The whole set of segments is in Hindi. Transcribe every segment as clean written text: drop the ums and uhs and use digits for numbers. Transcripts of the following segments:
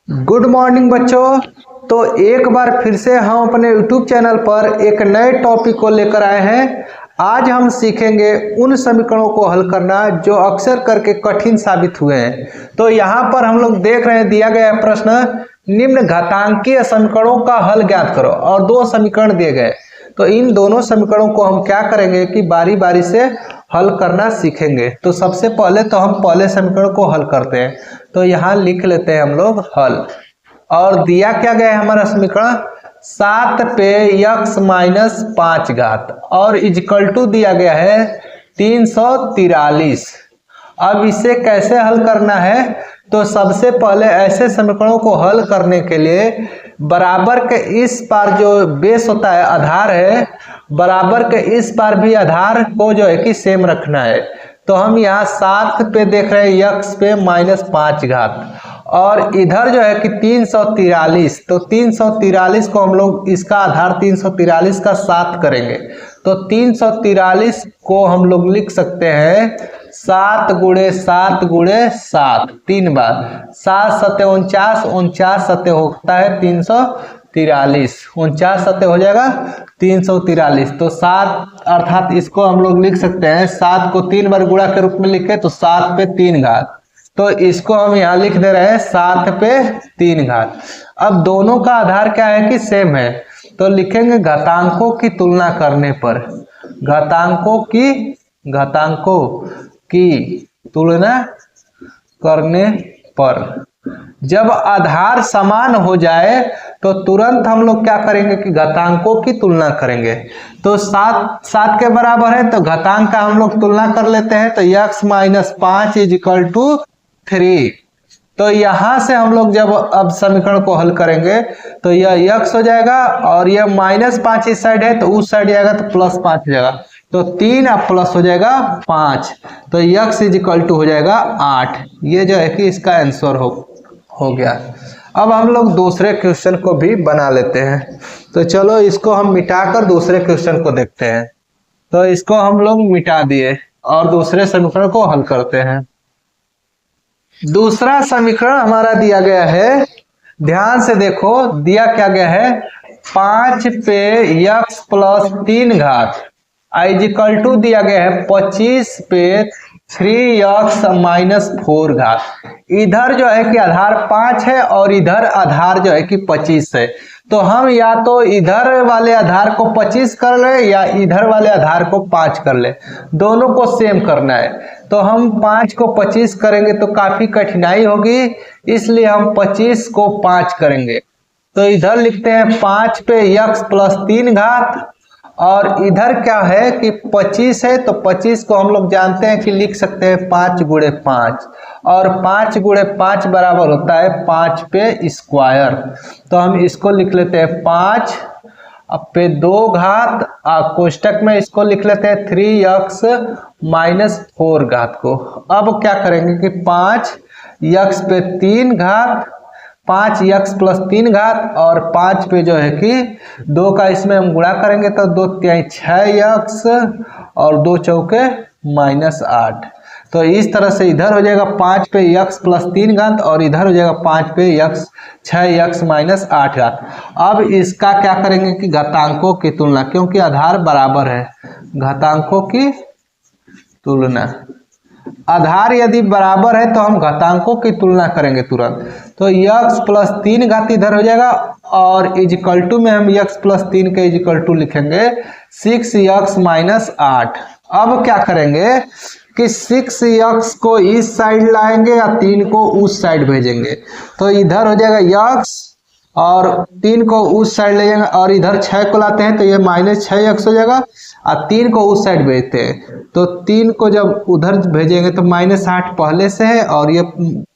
गुड मॉर्निंग बच्चों। तो एक बार फिर से हम अपने YouTube चैनल पर एक नए टॉपिक को लेकर आए हैं। आज हम सीखेंगे उन समीकरणों को हल करना जो अक्सर करके कठिन साबित हुए हैं। तो यहाँ पर हम लोग देख रहे हैं, दिया गया है प्रश्न, निम्न घातांकीय समीकरणों का हल ज्ञात करो, और दो समीकरण दिए गए। तो इन दोनों समीकरणों को हम क्या करेंगे कि बारी बारी से हल करना सीखेंगे। तो सबसे पहले तो हम पहले समीकरण को हल करते हैं। तो यहाँ लिख लेते हैं हम लोग हल, और दिया क्या गया है हमारा समीकरण 7 पे x माइनस 5 घात और इजकल टू दिया गया है 343। अब इसे कैसे हल करना है? तो सबसे पहले ऐसे समीकरणों को हल करने के लिए बराबर के इस पार जो बेस होता है, आधार है, बराबर के इस पार भी आधार को जो है कि सेम रखना है। तो हम यहाँ 7 पे देख रहे हैं x पे माइनस 5 घात, और इधर जो है कि 343। तो 343 को हम लोग इसका आधार 343 का 7 करेंगे। तो 343 को हम लोग लिख सकते हैं 7 गुणे 7 गुणे 7, 3 बार 7 सत्ते 49, 49 सत्ते होता है 343, 49 सत्ते हो जाएगा 343। तो 7 अर्थात इसको हम लोग लिख सकते हैं, 7 को 3 बार गुणा के रूप में लिखे तो 7 पे 3 घात। तो इसको हम यहाँ लिख दे रहे हैं 7 पे 3 घात। अब दोनों का आधार क्या है कि सेम है, तो लिखेंगे घातांकों की तुलना करने पर, घातांकों की तुलना करने पर जब आधार समान हो जाए तो तुरंत हम लोग क्या करेंगे कि घातांकों की तुलना करेंगे। तो 7 के बराबर है तो घातांक का हम लोग तुलना कर लेते हैं। तो x minus 5 is equal to 3। तो यहां से हम लोग जब अब समीकरण को हल करेंगे तो यह x हो जाएगा, और यह माइनस 5 इस साइड है तो उस साइड जाएगा तो प्लस 5 हो जाएगा। तो 3 अब प्लस हो जाएगा 5, तो x इज इक्वल टू हो जाएगा 8। ये जो है कि इसका आंसर हो गया। अब हम लोग दूसरे क्वेश्चन को भी बना लेते हैं। तो चलो इसको हम मिटाकर दूसरे क्वेश्चन को देखते हैं। तो इसको हम लोग मिटा दिए और दूसरे समीकरण को हल करते हैं। दूसरा समीकरण हमारा दिया गया है, ध्यान से देखो दिया क्या गया है, 5 पे x प्लस 3 घात इक्वल टू दिया गया है 25 पे 3x माइनस 4 घात। इधर जो है कि आधार 5 है और इधर आधार जो है कि 25 है। तो हम या तो इधर वाले आधार को 25 कर ले या इधर वाले आधार को 5 कर ले, दोनों को सेम करना है। तो हम 5 को 25 करेंगे तो काफी कठिनाई होगी, इसलिए हम 25 को 5 करेंगे। तो इधर लिखते हैं 5 पे x प्लस 3 घात, और इधर क्या है कि 25 है तो 25 को हम लोग जानते हैं कि लिख सकते हैं 5 गुणे 5, और 5 गुणे 5 बराबर होता है 5 पे स्क्वायर। तो हम इसको लिख लेते हैं 5 पे 2 घात, कोष्टक में इसको लिख लेते हैं 3x माइनस 4 घात को। अब क्या करेंगे कि 5x पे 3 घात, 5x प्लस 3 घात, और 5 पे जो है कि 2 का इसमें हम गुणा करेंगे तो 2 तिहाई 6x और 2 चौके माइनस 8। तो इस तरह से इधर हो जाएगा 5 पे x प्लस 3 घात और इधर हो जाएगा 5 पे 6x माइनस 8 घात। अब इसका क्या करेंगे कि घातांकों की तुलना, क्योंकि आधार बराबर है, घातांकों की तुलना, आधार यदि बराबर है तो हम घातांकों की तुलना करेंगे तुरंत। तो x प्लस 3 घात इधर हो जाएगा, और इजिकल टू में हम x प्लस 3 के इजिकल टू लिखेंगे 6x माइनस 8। अब क्या करेंगे कि 6x को इस साइड लाएंगे या 3 को उस साइड भेजेंगे। तो इधर हो जाएगा x और 3 को उस साइड ले जाएंगे, और इधर 6 को लाते हैं तो ये माइनस 6x हो जाएगा, और 3 को उस साइड भेजते हैं तो 3 को जब उधर भेजेंगे तो माइनस 8 पहले से है, और ये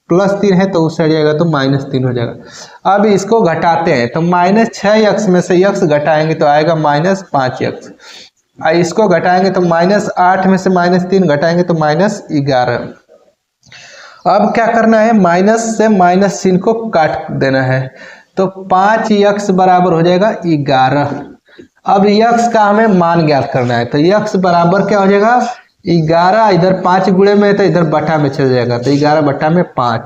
प्लस 3 है तो उस साइड जाएगा तो माइनस 3 हो जाएगा। अब इसको घटाते हैं तो माइनस 6x में से x घटाएंगे तो आएगा माइनस 5x, इसको घटाएंगे तो माइनस 8 में से माइनस 3 घटाएंगे तो माइनस 11। अब क्या करना है, माइनस से माइनस चिन्ह को काट देना है। तो 5x बराबर हो जाएगा 11। अब x का हमें मान ज्ञात करना है, तो x बराबर क्या हो जाएगा 11 इधर 5 गुणे में है तो इधर बटा में चल जाएगा, तो 11 बटा में 5।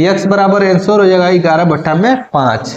x बराबर आंसर हो जाएगा 11 बटा में 5।